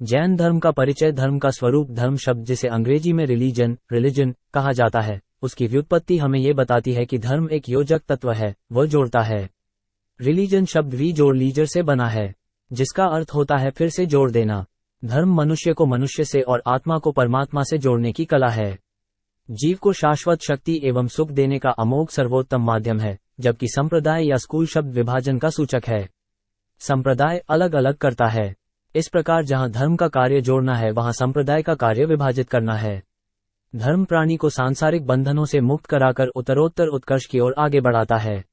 जैन धर्म का परिचय। धर्म का स्वरूप। धर्म शब्द जिसे अंग्रेजी में रिलीजन कहा जाता है, उसकी व्युत्पत्ति हमें ये बताती है कि धर्म एक योजक तत्व है, वह जोड़ता है। रिलीजन शब्द जोड़ लीजर से बना है, जिसका अर्थ होता है फिर से जोड़ देना। धर्म मनुष्य को मनुष्य से और आत्मा को परमात्मा से जोड़ने की कला है। जीव को शाश्वत शक्ति एवं सुख देने का अमोघ सर्वोत्तम माध्यम है, जबकि संप्रदाय या स्कूल शब्द विभाजन का सूचक है। संप्रदाय अलग अलग करता है। इस प्रकार जहां धर्म का कार्य जोड़ना है, वहां संप्रदाय का कार्य विभाजित करना है। धर्म प्राणी को सांसारिक बंधनों से मुक्त कराकर उत्तरोत्तर उत्कर्ष की ओर आगे बढ़ाता है।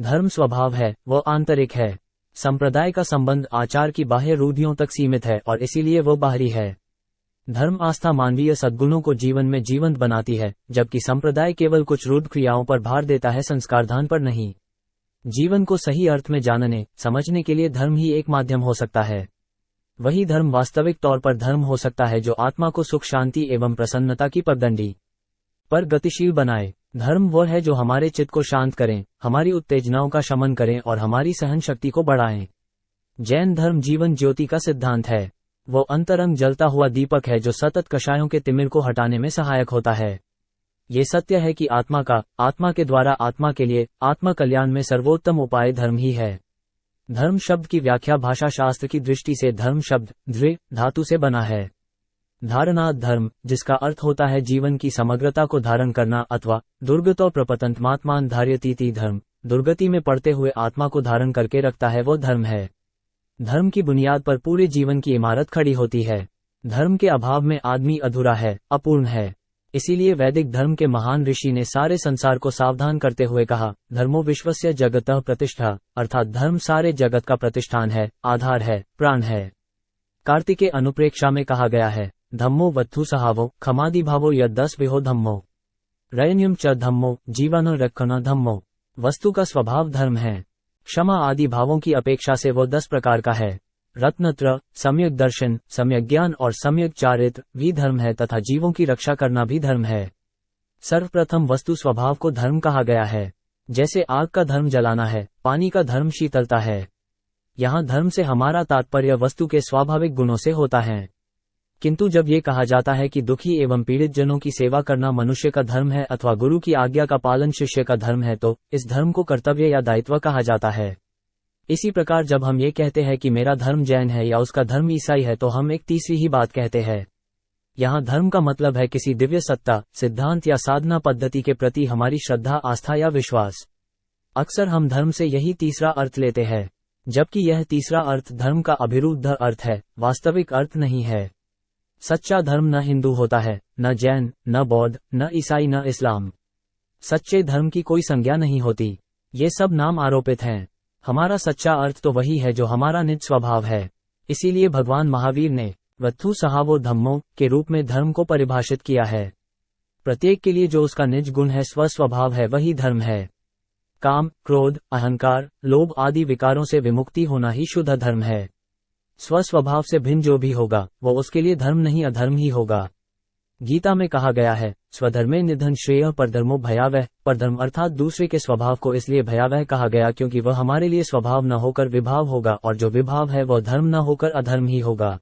धर्म स्वभाव है, वह आंतरिक है। संप्रदाय का संबंध आचार की बाह्य रूढ़ियों तक सीमित है और इसीलिए वह बाहरी है। धर्म आस्था मानवीय सद्गुणों को जीवन में जीवंत बनाती है, जबकि संप्रदाय केवल कुछ रूढ़ क्रियाओं पर भार देता है, संस्कारधान पर नहीं। जीवन को सही अर्थ में जानने समझने के लिए धर्म ही एक माध्यम हो सकता है। वही धर्म वास्तविक तौर पर धर्म हो सकता है जो आत्मा को सुख शांति एवं प्रसन्नता की पगडंडी पर गतिशील बनाए। धर्म वह है जो हमारे चित्त को शांत करें, हमारी उत्तेजनाओं का शमन करें और हमारी सहन शक्ति को बढ़ाएं। जैन धर्म जीवन ज्योति का सिद्धांत है। वो अंतरंग जलता हुआ दीपक है जो सतत कषायों के तिमिर को हटाने में सहायक होता है। ये सत्य है कि आत्मा के द्वारा आत्मा के लिए आत्म कल्याण में सर्वोत्तम उपाय धर्म ही है। धर्म शब्द की व्याख्या भाषा शास्त्र की दृष्टि से धर्म शब्द धृ धातु से बना है। धारणात् धर्म, जिसका अर्थ होता है जीवन की समग्रता को धारण करना, अथवा दुर्गतो प्रपतंतमात्मान धार्यतीति धर्म, दुर्गति में पड़ते हुए आत्मा को धारण करके रखता है, वो धर्म है। धर्म की बुनियाद पर पूरे जीवन की इमारत खड़ी होती है। धर्म के अभाव में आदमी अधूरा है, अपूर्ण है। इसीलिए वैदिक धर्म के महान ऋषि ने सारे संसार को सावधान करते हुए कहा, धर्मो विश्वस्य जगतः प्रतिष्ठा, अर्थात धर्म सारे जगत का प्रतिष्ठान है, आधार है, प्राण है। कार्तिकेय अनुप्रेक्षा में कहा गया है, धम्मो वत्थु सहावो खमादि भावो यद्दस विहो धम्मो रयन्यम च धम्मो जीवनो रक्षण धम्मो। वस्तु का स्वभाव धर्म है। क्षमा आदि भावों की अपेक्षा से वो 10 प्रकार का है। रत्नत्र, सम्यक दर्शन, सम्यक ज्ञान और सम्यक चारित्र भी धर्म है तथा जीवों की रक्षा करना भी धर्म है। सर्वप्रथम वस्तु स्वभाव को धर्म कहा गया है। जैसे आग का धर्म जलाना है, पानी का धर्म शीतलता है। यहाँ धर्म से हमारा तात्पर्य वस्तु के स्वाभाविक गुणों से होता है। किंतु जब ये कहा जाता है कि दुखी एवं पीड़ित जनों की सेवा करना मनुष्य का धर्म है अथवा गुरु की आज्ञा का पालन शिष्य का धर्म है, तो इस धर्म को कर्तव्य या दायित्व कहा जाता है। इसी प्रकार जब हम ये कहते हैं कि मेरा धर्म जैन है या उसका धर्म ईसाई है, तो हम एक तीसरी ही बात कहते हैं। यहाँ धर्म का मतलब है किसी दिव्य सत्ता, सिद्धांत या साधना पद्धति के प्रति हमारी श्रद्धा, आस्था या विश्वास। अक्सर हम धर्म से यही तीसरा अर्थ लेते हैं, जबकि यह तीसरा अर्थ धर्म का अभिरुद्ध अर्थ है, वास्तविक अर्थ नहीं है। सच्चा धर्म न हिंदू होता है, न जैन, न बौद्ध, न ईसाई, न इस्लाम। सच्चे धर्म की कोई संज्ञा नहीं होती। ये सब नाम आरोपित हैं। हमारा सच्चा अर्थ तो वही है जो हमारा निज स्वभाव है। इसीलिए भगवान महावीर ने वत्थु सहावो धम्मो के रूप में धर्म को परिभाषित किया है। प्रत्येक के लिए जो उसका निज गुण है, स्वस्वभाव है, वही धर्म है। काम, क्रोध, अहंकार, लोभ आदि विकारों से विमुक्ति होना ही शुद्ध धर्म है। स्वस्वभाव से भिन्न जो भी होगा वो उसके लिए धर्म नहीं, अधर्म ही होगा। गीता में कहा गया है, स्वधर्मे निधन श्रेय परधर्मो भयावह। परधर्म अर्थात दूसरे के स्वभाव को इसलिए भयावह कहा गया क्योंकि वह हमारे लिए स्वभाव न होकर विभाव होगा, और जो विभाव है वह धर्म न होकर अधर्म ही होगा।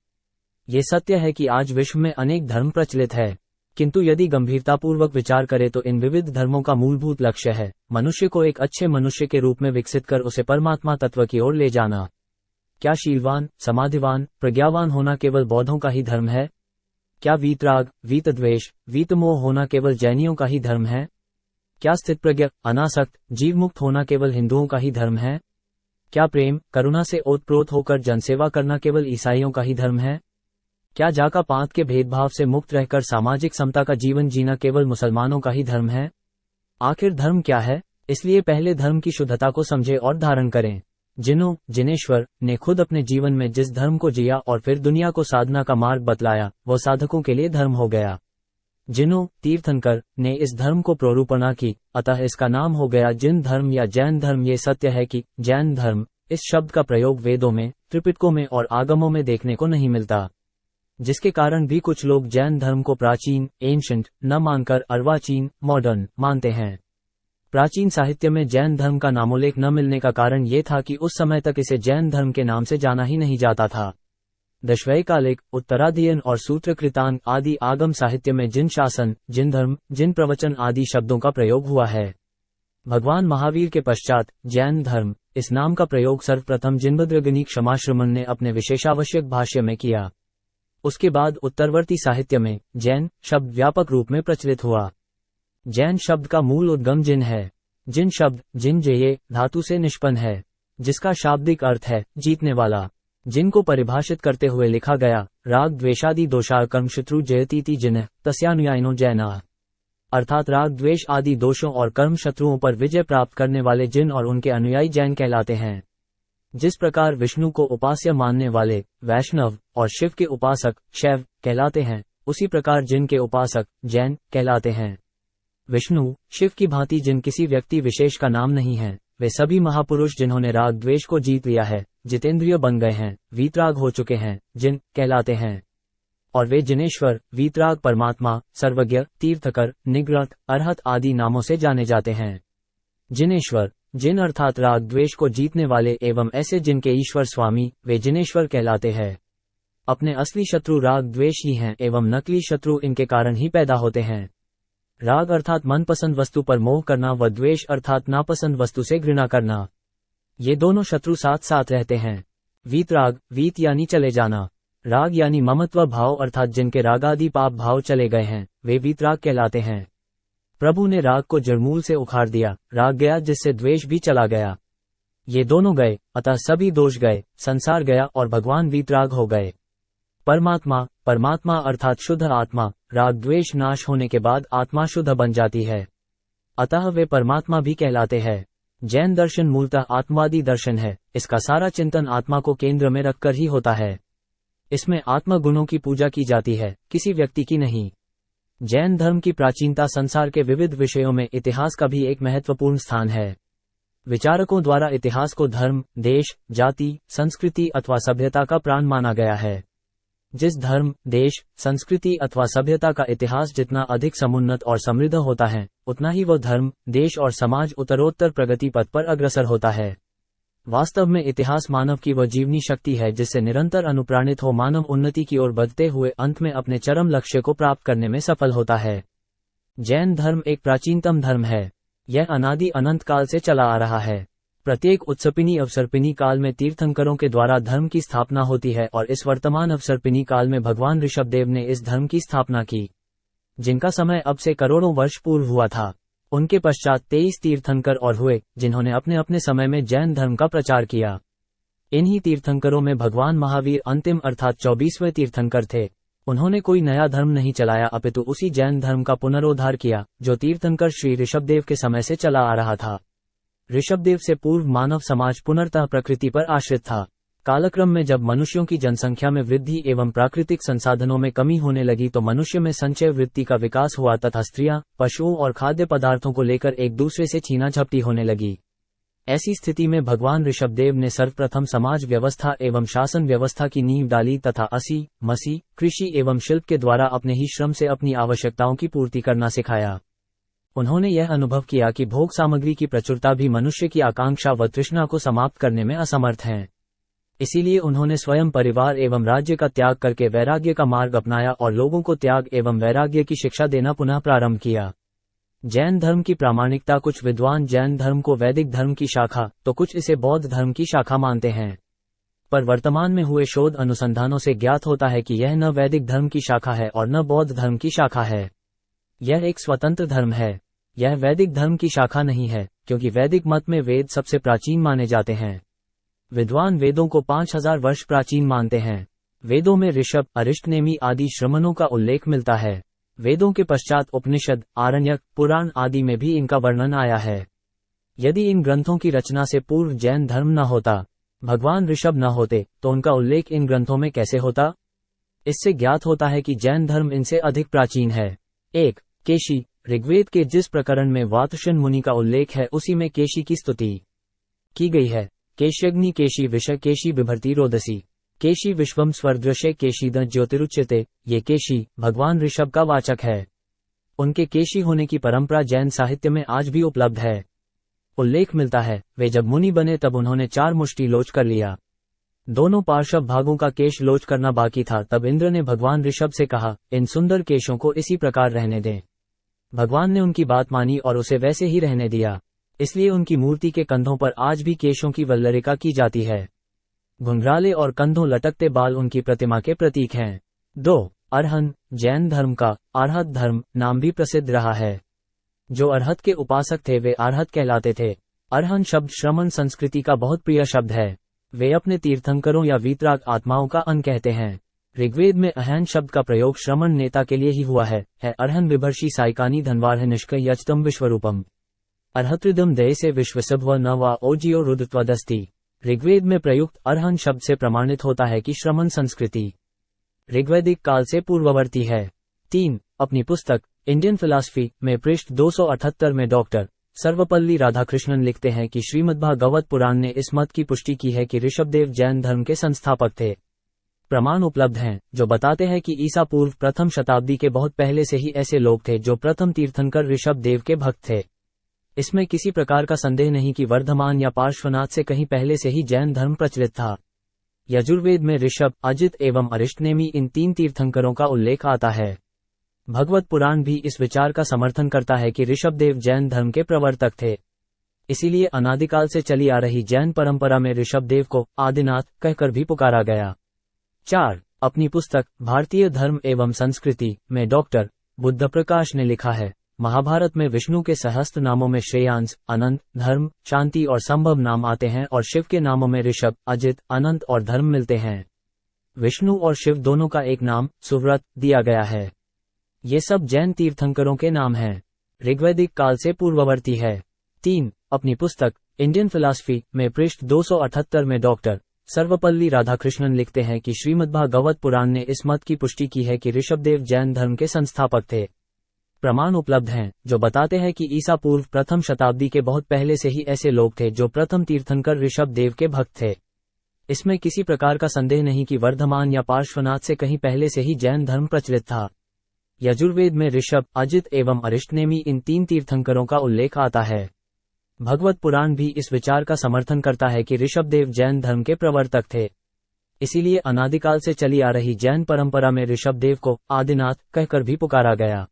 ये सत्य है कि आज विश्व में अनेक धर्म प्रचलित है, किंतु यदि गंभीरतापूर्वक विचार करें तो इन विविध धर्मों का मूलभूत लक्ष्य है मनुष्य को एक अच्छे मनुष्य के रूप में विकसित कर उसे परमात्मा तत्व की ओर ले जाना। क्या शीलवान, समाधिवान, प्रज्ञावान होना केवल बौद्धों का ही धर्म है? क्या वीतराग, वीतद्वेष, वीतमोह होना केवल जैनियों का ही धर्म है? क्या स्थितप्रज्ञ, अनासक्त, जीवमुक्त होना केवल हिंदुओं का ही धर्म है? क्या प्रेम, करुणा से ओतप्रोत होकर जनसेवा करना केवल ईसाइयों का ही धर्म है? क्या जाका पात के भेदभाव से मुक्त रहकर सामाजिक समता का जीवन जीना केवल मुसलमानों का ही धर्म है? आखिर धर्म क्या है? इसलिए पहले धर्म की शुद्धता को समझे और धारण करें। जिनेश्वर ने खुद अपने जीवन में जिस धर्म को जिया और फिर दुनिया को साधना का मार्ग बतलाया, वो साधकों के लिए धर्म हो गया। तीर्थंकर ने इस धर्म को प्रोरूपणा की, अतः इसका नाम हो गया जिन धर्म या जैन धर्म। ये सत्य है कि जैन धर्म इस शब्द का प्रयोग वेदों में, त्रिपिटकों में और आगमों में देखने को नहीं मिलता, जिसके कारण भी कुछ लोग जैन धर्म को प्राचीन, एंशंट न मानकर अर्वाचीन, मॉडर्न मानते हैं। प्राचीन साहित्य में जैन धर्म का नामोल्लेख न मिलने का कारण ये था कि उस समय तक इसे जैन धर्म के नाम से जाना ही नहीं जाता था। दशवैकालिक, उत्तराधीयन और सूत्रकृतांत आदि आगम साहित्य में जिन शासन, जिन धर्म, जिन प्रवचन आदि शब्दों का प्रयोग हुआ है। भगवान महावीर के पश्चात जैन धर्म इस नाम का प्रयोग सर्वप्रथम जिनभद्रगनी क्षमाश्रमण ने अपने विशेषावश्यक भाष्य में किया। उसके बाद उत्तरवर्ती साहित्य में जैन शब्द व्यापक रूप में प्रचलित हुआ। जैन शब्द का मूल उद्गम जिन है। जिन शब्द जिन जेये धातु से निष्पन्न है, जिसका शाब्दिक अर्थ है जीतने वाला। जिनको परिभाषित करते हुए लिखा गया राग द्वेषादि दोषार कर्म शत्रु जयतीति जिन्ह तस्यानुयायिनो जैना, अर्थात राग द्वेष आदि दोषों और कर्म शत्रुओं पर विजय प्राप्त करने वाले जिन और उनके अनुयायी जैन कहलाते हैं। जिस प्रकार विष्णु को उपास्य मानने वाले वैष्णव और शिव के उपासक शैव कहलाते हैं, उसी प्रकार जिन के उपासक जैन कहलाते हैं। विष्णु शिव की भांति जिन किसी व्यक्ति विशेष का नाम नहीं है। वे सभी महापुरुष जिन्होंने राग द्वेष को जीत लिया है, जितेंद्रिय बन गए हैं, वीतराग हो चुके हैं, जिन कहलाते हैं। और वे जिनेश्वर, वीतराग, परमात्मा, सर्वज्ञ, तीर्थकर, निग्रह, अरहत आदि नामों से जाने जाते हैं। जिनेश्वर जिन अर्थात राग द्वेष को जीतने वाले एवं ऐसे जिनके ईश्वर स्वामी, वे जिनेश्वर कहलाते हैं। अपने असली शत्रु राग द्वेष ही हैं एवं नकली शत्रु इनके कारण ही पैदा होते हैं। राग अर्थात मनपसंद वस्तु पर मोह करना व द्वेष अर्थात नापसंद वस्तु से घृणा करना। ये दोनों शत्रु साथ साथ रहते हैं। वीतराग वीत यानी चले जाना, राग यानी ममत्व भाव अर्थात जिनके रागादि पाप भाव चले गए हैं, वे वीतराग कहलाते हैं। प्रभु ने राग को जड़मूल से उखाड़ दिया, राग गया जिससे द्वेष भी चला गया। ये दोनों गए, अतः सभी दोष गए, संसार गया और भगवान वीतराग हो गए। परमात्मा परमात्मा अर्थात शुद्ध आत्मा, राग द्वेष नाश होने के बाद आत्मा शुद्ध बन जाती है, अतः वे परमात्मा भी कहलाते हैं। जैन दर्शन मूलतः आत्मवादी दर्शन है। इसका सारा चिंतन आत्मा को केंद्र में रखकर ही होता है। इसमें आत्मा गुणों की पूजा की जाती है, किसी व्यक्ति की नहीं। जैन धर्म की प्राचीनता संसार के विविध विषयों में इतिहास का भी एक महत्वपूर्ण स्थान है। विचारकों द्वारा इतिहास को धर्म, देश, जाति, संस्कृति अथवा सभ्यता का प्राण माना गया है। जिस धर्म, देश, संस्कृति अथवा सभ्यता का इतिहास जितना अधिक समुन्नत और समृद्ध होता है, उतना ही वह धर्म, देश और समाज उत्तरोत्तर प्रगति पथ पर अग्रसर होता है। वास्तव में इतिहास मानव की वह जीवनी शक्ति है जिससे निरंतर अनुप्राणित हो मानव उन्नति की ओर बढ़ते हुए अंत में अपने चरम लक्ष्य को प्राप्त करने में सफल होता है। जैन धर्म एक प्राचीनतम धर्म है। यह अनादि अनंत काल से चला आ रहा है। प्रत्येक उत्सर्पिणी अवसर्पिणी काल में तीर्थंकरों के द्वारा धर्म की स्थापना होती है और इस वर्तमान अवसर्पिणी काल में भगवान ऋषभदेव ने इस धर्म की स्थापना की, जिनका समय अब से करोड़ों वर्ष पूर्व हुआ था। उनके पश्चात 23 तीर्थंकर और हुए, जिन्होंने अपने अपने समय में जैन धर्म का प्रचार किया। इन्हीं तीर्थंकरों में भगवान महावीर अंतिम अर्थात 24वें तीर्थंकर थे। उन्होंने कोई नया धर्म नहीं चलाया अपितु उसी जैन धर्म का पुनरोद्धार किया जो तीर्थंकर श्री ऋषभदेव के समय से चला आ रहा था। ऋषभदेव से पूर्व मानव समाज पुनर्तः प्रकृति पर आश्रित था। कालक्रम में जब मनुष्यों की जनसंख्या में वृद्धि एवं प्राकृतिक संसाधनों में कमी होने लगी तो मनुष्य में संचय वृत्ति का विकास हुआ तथा स्त्रियां, पशुओं और खाद्य पदार्थों को लेकर एक दूसरे से छीना झपटी होने लगी। ऐसी स्थिति में भगवान ऋषभदेव ने सर्वप्रथम समाज व्यवस्था एवं शासन व्यवस्था की नींव डाली तथा असी, मसी, कृषि एवं शिल्प के द्वारा अपने ही श्रम से अपनी आवश्यकताओं की पूर्ति करना सिखाया। उन्होंने यह अनुभव किया कि भोग सामग्री की प्रचुरता भी मनुष्य की आकांक्षा व तृष्णा को समाप्त करने में असमर्थ है। इसीलिए उन्होंने स्वयं परिवार एवं राज्य का त्याग करके वैराग्य का मार्ग अपनाया और लोगों को त्याग एवं वैराग्य की शिक्षा देना पुनः प्रारंभ किया। जैन धर्म की प्रामाणिकता कुछ विद्वान जैन धर्म को वैदिक धर्म की शाखा तो कुछ इसे बौद्ध धर्म की शाखा मानते हैं, पर वर्तमान में हुए शोध अनुसंधानों से ज्ञात होता है कि यह न वैदिक धर्म की शाखा है और न बौद्ध धर्म की शाखा है। यह एक स्वतंत्र धर्म है। यह वैदिक धर्म की शाखा नहीं है, क्योंकि वैदिक मत में वेद सबसे प्राचीन माने जाते हैं। विद्वान वेदों को 5000 वर्ष प्राचीन मानते हैं। वेदों में ऋषभ, अरिष्टनेमी आदि श्रमणों का उल्लेख मिलता है। वेदों के पश्चात उपनिषद, आरण्यक, पुराण आदि में भी इनका वर्णन आया है। यदि इन ग्रंथों की रचना से पूर्व जैन धर्म न होता, भगवान ऋषभ न होते, तो उनका उल्लेख इन ग्रंथों में कैसे होता? इससे ज्ञात होता है कि जैन धर्म इनसे अधिक प्राचीन है। 1. केशी। ऋग्वेद के जिस प्रकरण में वातुशन मुनि का उल्लेख है उसी में केशी की स्तुति की गई है। केश्यग्नि केशी विषय केशी बिभर्ति रोदसी केशी विश्वम स्वरदृश्य केशीद ज्योतिरुच्यते। ये केशी भगवान ऋषभ का वाचक है। उनके केशी होने की परंपरा जैन साहित्य में आज भी उपलब्ध है। उल्लेख मिलता है वे जब मुनि बने तब उन्होंने 4 मुष्टि लोच कर लिया। दोनों पार्श्व भागों का केश लोच करना बाकी था। तब इंद्र ने भगवान ऋषभ से कहा, इन सुंदर केशों को इसी प्रकार रहने दें। भगवान ने उनकी बात मानी और उसे वैसे ही रहने दिया। इसलिए उनकी मूर्ति के कंधों पर आज भी केशों की वल्लरिका की जाती है। घुंघराले और कंधों लटकते बाल उनकी प्रतिमा के प्रतीक हैं। 2. अरहन। जैन धर्म का अर्हत धर्म नाम भी प्रसिद्ध रहा है। जो अर्हत के उपासक थे वे अर्हत कहलाते थे। अरहन शब्द श्रमण संस्कृति का बहुत प्रिय शब्द है। वे अपने तीर्थंकरों या वीतराग आत्माओं का अन कहते हैं। ऋग्वेद में अहन शब्द का प्रयोग श्रमण नेता के लिए ही हुआ है अरहन बिभर्षि साइकानी धनवार है निष्कय यचतम विश्वरूपम अर्हत्रिदम दय से विश्वसभ न वा ओजियो रुद्रत्वदस्ति। ऋग्वेद में प्रयुक्त अरहन शब्द से प्रमाणित होता है कि श्रमण संस्कृति ऋग्वैदिक काल से पूर्ववर्ती है। 3. अपनी पुस्तक इंडियन फिलॉसफी में पृष्ठ 278 में डॉक्टर सर्वपल्ली राधाकृष्णन लिखते हैं कि श्रीमद्भागवत पुराण ने इस मत की पुष्टि की है कि ऋषभदेव जैन धर्म के संस्थापक थे। प्रमाण उपलब्ध हैं जो बताते हैं कि ईसा पूर्व प्रथम शताब्दी के बहुत पहले से ही ऐसे लोग थे जो प्रथम तीर्थंकर ऋषभदेव के भक्त थे। इसमें किसी प्रकार का संदेह नहीं कि वर्धमान या पार्श्वनाथ से कहीं पहले से ही जैन धर्म प्रचलित था। यजुर्वेद में ऋषभ, अजित एवं अरिष्टनेमी इन 3 तीर्थंकरों का उल्लेख आता है। भगवत पुराण भी इस विचार का समर्थन करता है कि ऋषभदेव जैन धर्म के प्रवर्तक थे। इसीलिए अनादिकाल से चली आ रही जैन परंपरा में ऋषभदेव को आदिनाथ कहकर भी पुकारा गया। 4. अपनी पुस्तक भारतीय धर्म एवं संस्कृति में डॉक्टर बुद्ध प्रकाश ने लिखा है, महाभारत में विष्णु के सहस्त्र नामों में श्रेयांश, अनंत, धर्म, शांति और संभव नाम आते हैं और शिव के नामों में ऋषभ, अजित, अनंत और धर्म मिलते हैं। विष्णु और शिव दोनों का एक नाम सुव्रत दिया गया है। ये सब जैन तीर्थंकरों के नाम हैं। ऋग्वैदिक काल से पूर्ववर्ती है। 3. अपनी पुस्तक इंडियन फिलॉसफी में पृष्ठ 278 में डॉक्टर सर्वपल्ली राधाकृष्णन लिखते हैं कि श्रीमद्भागवत पुराण ने इस मत की पुष्टि की है कि ऋषभदेव जैन धर्म के संस्थापक थे। प्रमाण उपलब्ध हैं जो बताते हैं कि ईसा पूर्व प्रथम शताब्दी के बहुत पहले से ही ऐसे लोग थे जो प्रथम तीर्थंकर ऋषभदेव के भक्त थे। इसमें किसी प्रकार का संदेह नहीं कि वर्धमान या पार्श्वनाथ से कहीं पहले से ही जैन धर्म प्रचलित था। यजुर्वेद में ऋषभ, अजित एवं अरिष्टनेमी इन 3 तीर्थंकरों का उल्लेख आता है। भगवत पुराण भी इस विचार का समर्थन करता है कि ऋषभदेव जैन धर्म के प्रवर्तक थे। इसीलिए अनादिकाल से चली आ रही जैन परंपरा में ऋषभदेव को आदिनाथ कहकर भी पुकारा गया।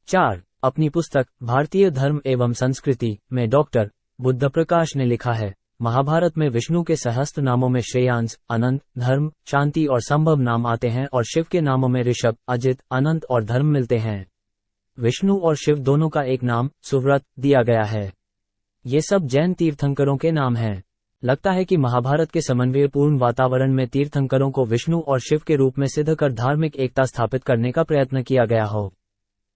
4. अपनी पुस्तक भारतीय धर्म एवं संस्कृति में डॉक्टर बुद्ध प्रकाश ने लिखा है, महाभारत में विष्णु के सहस्त्र नामों में श्रेयांश, अनंत, धर्म, शांति और संभव नाम आते हैं और शिव के नामों में ऋषभ, अजित, अनंत और धर्म मिलते हैं। विष्णु और शिव दोनों का एक नाम सुव्रत दिया गया है। ये सब जैन तीर्थंकरों के नाम हैं। लगता है कि महाभारत के समन्वयपूर्ण वातावरण में तीर्थंकरों को विष्णु और शिव के रूप में सिद्ध कर धार्मिक एकता स्थापित करने का प्रयत्न किया गया हो।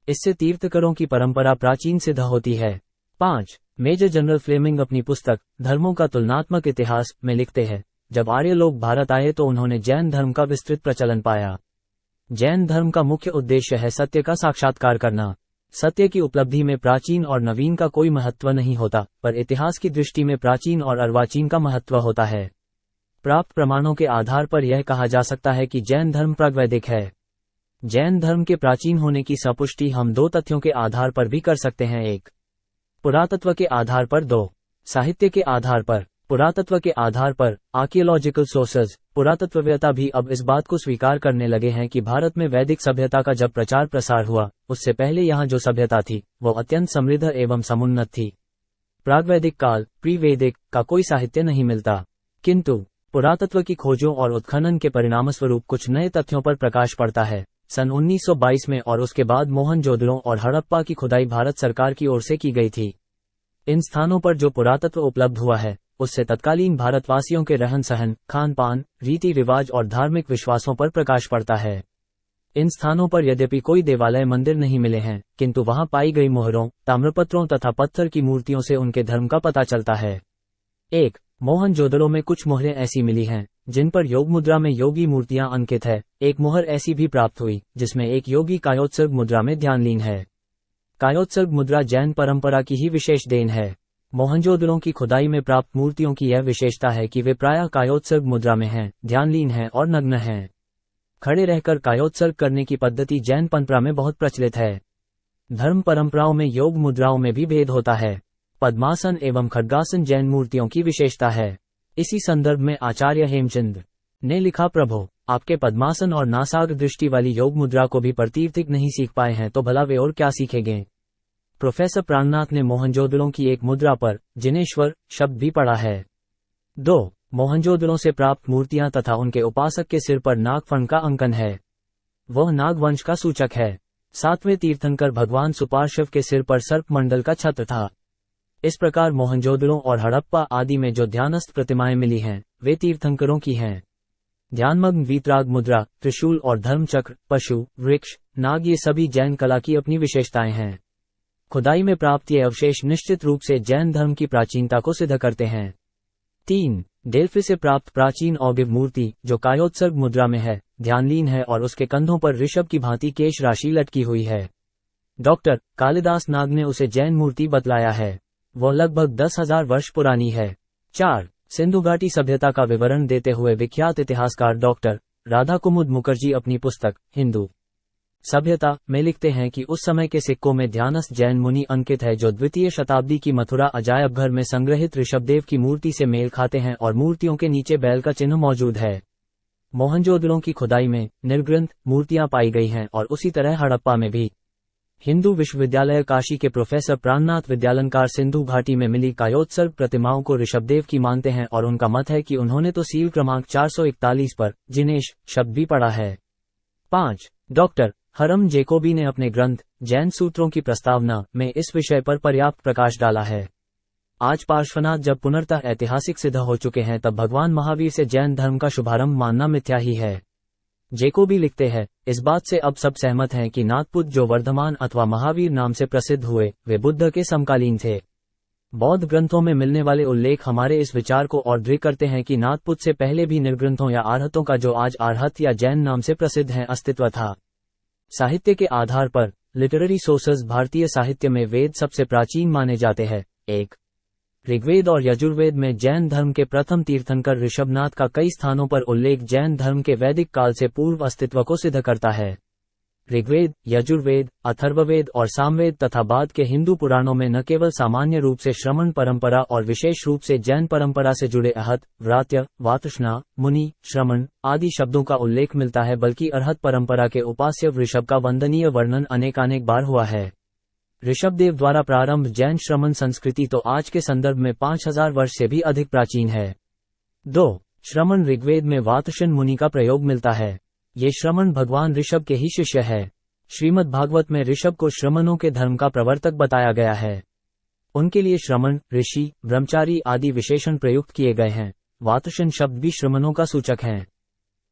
इससे तीर्थंकरों की परंपरा प्राचीन सिद्ध होती है। 5. मेजर जनरल फ्लेमिंग अपनी पुस्तक धर्मों का तुलनात्मक इतिहास में लिखते हैं, जब आर्य लोग भारत आए तो उन्होंने जैन धर्म का विस्तृत प्रचलन पाया। जैन धर्म का मुख्य उद्देश्य है सत्य का साक्षात्कार करना। सत्य की उपलब्धि में प्राचीन और नवीन का कोई महत्व नहीं होता, पर इतिहास की दृष्टि में प्राचीन और अर्वाचीन का महत्व होता है। प्राप्त प्रमाणों के आधार पर यह कहा जा सकता है कि जैन धर्म प्रागवैदिक है। जैन धर्म के प्राचीन होने की सपुष्टि हम 2 तथ्यों के आधार पर भी कर सकते हैं। 1. पुरातत्व के आधार पर। 2. साहित्य के आधार पर। पुरातत्व के आधार पर आर्कियोलॉजिकल सोर्सेज। पुरातत्ववेत्ता भी अब इस बात को स्वीकार करने लगे हैं कि भारत में वैदिक सभ्यता का जब प्रचार प्रसार हुआ, उससे पहले यहाँ जो सभ्यता थी वो अत्यंत समृद्ध एवं समुन्नत थी। प्रागवैदिक काल प्री-वैदिक का कोई साहित्य नहीं मिलता, किंतु पुरातत्व की खोजों और उत्खनन के परिणामस्वरूप कुछ नए तथ्यों पर प्रकाश पड़ता है। सन 1922 में और उसके बाद मोहनजोदड़ो और हड़प्पा की खुदाई भारत सरकार की ओर से की गई थी। इन स्थानों पर जो पुरातत्व उपलब्ध हुआ है उससे तत्कालीन भारतवासियों के रहन सहन, खान पान, रीति रिवाज और धार्मिक विश्वासों पर प्रकाश पड़ता है। इन स्थानों पर यद्यपि कोई देवालय मंदिर नहीं मिले हैं, किंतु वहां पाई गई मोहरों, ताम्रपत्रों तथा पत्थर की मूर्तियों से उनके धर्म का पता चलता है। 1. मोहनजोदड़ो में कुछ मोहरें ऐसी मिली हैं जिन पर योग मुद्रा में योगी मूर्तियां अंकित है। एक मोहर ऐसी भी प्राप्त हुई जिसमें एक योगी कायोत्सर्ग मुद्रा में ध्यानलीन है। कायोत्सर्ग मुद्रा जैन परंपरा की ही विशेष देन है। मोहनजोदड़ो की खुदाई में प्राप्त मूर्तियों की यह विशेषता है कि वे प्रायः कायोत्सर्ग मुद्रा में हैं, ध्यानलीन हैं और नग्न हैं। खड़े रहकर कायोत्सर्ग करने की पद्धति जैन परंपरा में बहुत प्रचलित है। धर्म परंपराओं में योग मुद्राओं में भी भेद होता है। पद्मासन एवं खड्गासन जैन मूर्तियों की विशेषता है। इसी संदर्भ में आचार्य हेमचंद्र ने लिखा, प्रभो, आपके पद्मासन और नासाग्र दृष्टि वाली योग मुद्रा को भी परतीर्थिक नहीं सीख पाए हैं तो भला वे और क्या सीखेंगे। प्रोफेसर प्राणनाथ ने मोहनजोदड़ों की एक मुद्रा पर जिनेश्वर शब्द भी पढ़ा है। 2. मोहनजोदड़ों से प्राप्त मूर्तियां तथा उनके उपासक के सिर पर नागफण का अंकन है। वह नागवंश का सूचक है। 7वें तीर्थंकर भगवान सुपार्श्व के सिर पर सर्प मंडल का छत्र था। इस प्रकार मोहनजोदड़ों और हड़प्पा आदि में जो ध्यानस्थ प्रतिमाएं मिली हैं वे तीर्थंकरों की हैं। ध्यानमग्न वीतराग मुद्रा, त्रिशूल और धर्मचक्र, पशु, वृक्ष, नाग ये सभी जैन कला की अपनी विशेषताएं हैं। खुदाई में प्राप्त ये अवशेष निश्चित रूप से जैन धर्म की प्राचीनता को सिद्ध करते हैं। 3. डेल्फी से प्राप्त प्राचीन औगिव मूर्ति जो कायोत्सर्ग मुद्रा में है, ध्यानलीन है और उसके कंधों पर ऋषभ की भांति केश राशि लटकी हुई है। डॉक्टर कालिदास नाग ने उसे जैन मूर्ति बतलाया है। वह लगभग 10,000 वर्ष पुरानी है। 4. सिंधु घाटी सभ्यता का विवरण देते हुए विख्यात इतिहासकार डॉक्टर राधाकुमुद मुखर्जी अपनी पुस्तक हिंदू सभ्यता में लिखते हैं कि उस समय के सिक्कों में ध्यानस्थ जैन मुनि अंकित है जो 2वीं शताब्दी की मथुरा अजायब घर में संग्रहित ऋषभदेव की मूर्ति से मेल खाते हैं और मूर्तियों के नीचे बैल का चिन्ह मौजूद है। मोहनजोदड़ों की खुदाई में निर्ग्रंथ मूर्तियां पाई गई हैं और उसी तरह हड़प्पा में भी। हिंदू विश्वविद्यालय काशी के प्रोफेसर प्राणनाथ विद्यालंकार सिंधु घाटी में मिली कायोत्सर्ग प्रतिमाओं को ऋषभदेव की मानते हैं और उनका मत है कि उन्होंने तो सील क्रमांक 441 पर जिनेश शब्द भी पढ़ा है। 5. डॉक्टर हरम जेकोबी ने अपने ग्रंथ जैन सूत्रों की प्रस्तावना में इस विषय पर पर्याप्त प्रकाश डाला है। आज पार्श्वनाथ जब पुनर्तः ऐतिहासिक सिद्ध हो चुके हैं तब भगवान महावीर से जैन धर्म का शुभारंभ मानना मिथ्या ही है। जेकोबी लिखते हैं, इस बात से अब सब सहमत हैं कि नाथपुत जो वर्धमान अथवा महावीर नाम से प्रसिद्ध हुए वे बुद्ध के समकालीन थे। बौद्ध ग्रंथों में मिलने वाले उल्लेख हमारे इस विचार को और दृढ़ करते हैं कि नाथपुत से पहले भी निर्ग्रंथों या आर्हतों का जो आज आर्हत या जैन नाम से प्रसिद्ध हैं अस्तित्व था। साहित्य के आधार पर लिटरेरी सोर्सेज भारतीय साहित्य में वेद सबसे प्राचीन माने जाते हैं। 1. ऋग्वेद और यजुर्वेद में जैन धर्म के प्रथम तीर्थंकर ऋषभनाथ का कई स्थानों पर उल्लेख जैन धर्म के वैदिक काल से पूर्व अस्तित्व को सिद्ध करता है। ऋग्वेद, यजुर्वेद, अथर्ववेद और सामवेद तथा बाद के हिंदू पुराणों में न केवल सामान्य रूप से श्रमण परंपरा और विशेष रूप से जैन परंपरा से जुड़े अहत, व्रात्य, वातृष्णा, मुनि, श्रमण आदि शब्दों का उल्लेख मिलता है, बल्कि अरहत परंपरा के उपास्य वृषभ का वंदनीय वर्णन अनेकानेक बार हुआ है। ऋषभदेव द्वारा प्रारंभ जैन श्रमण संस्कृति तो आज के संदर्भ में 5000 वर्ष से भी अधिक प्राचीन है। 2. श्रमण ऋग्वेद में वातशन मुनि का प्रयोग मिलता है। ये श्रमण भगवान ऋषभ के ही शिष्य है। श्रीमद् भागवत में ऋषभ को श्रमणों के धर्म का प्रवर्तक बताया गया है। उनके लिए श्रमण, ऋषि, ब्रह्मचारी आदि विशेषण प्रयुक्त किए गए हैं। वातशन शब्द भी श्रमणों का सूचक है।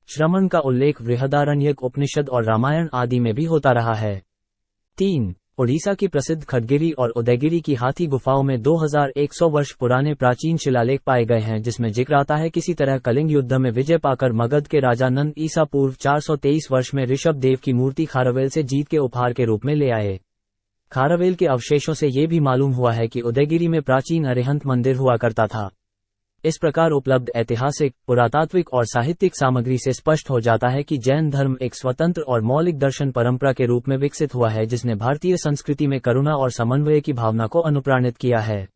श्रमण का उल्लेख बृहदारण्यक उपनिषद और रामायण आदि में भी होता रहा है। 3. ओडिशा की प्रसिद्ध खड़गिरी और उदयगिरी की हाथी गुफाओं में 2100 वर्ष पुराने प्राचीन शिलालेख पाए गए हैं, जिसमें जिक्र आता है किसी तरह कलिंग युद्ध में विजय पाकर मगध के राजा नंद ईसा पूर्व 423 वर्ष में ऋषभ देव की मूर्ति खारवेल से जीत के उपहार के रूप में ले आए। खारवेल के अवशेषों से ये भी मालूम हुआ है कि उदयगिरी में प्राचीन अरिहंत मंदिर हुआ करता था। इस प्रकार उपलब्ध ऐतिहासिक, पुरातात्विक और साहित्यिक सामग्री से स्पष्ट हो जाता है कि जैन धर्म एक स्वतंत्र और मौलिक दर्शन परंपरा के रूप में विकसित हुआ है, जिसने भारतीय संस्कृति में करुणा और समन्वय की भावना को अनुप्राणित किया है।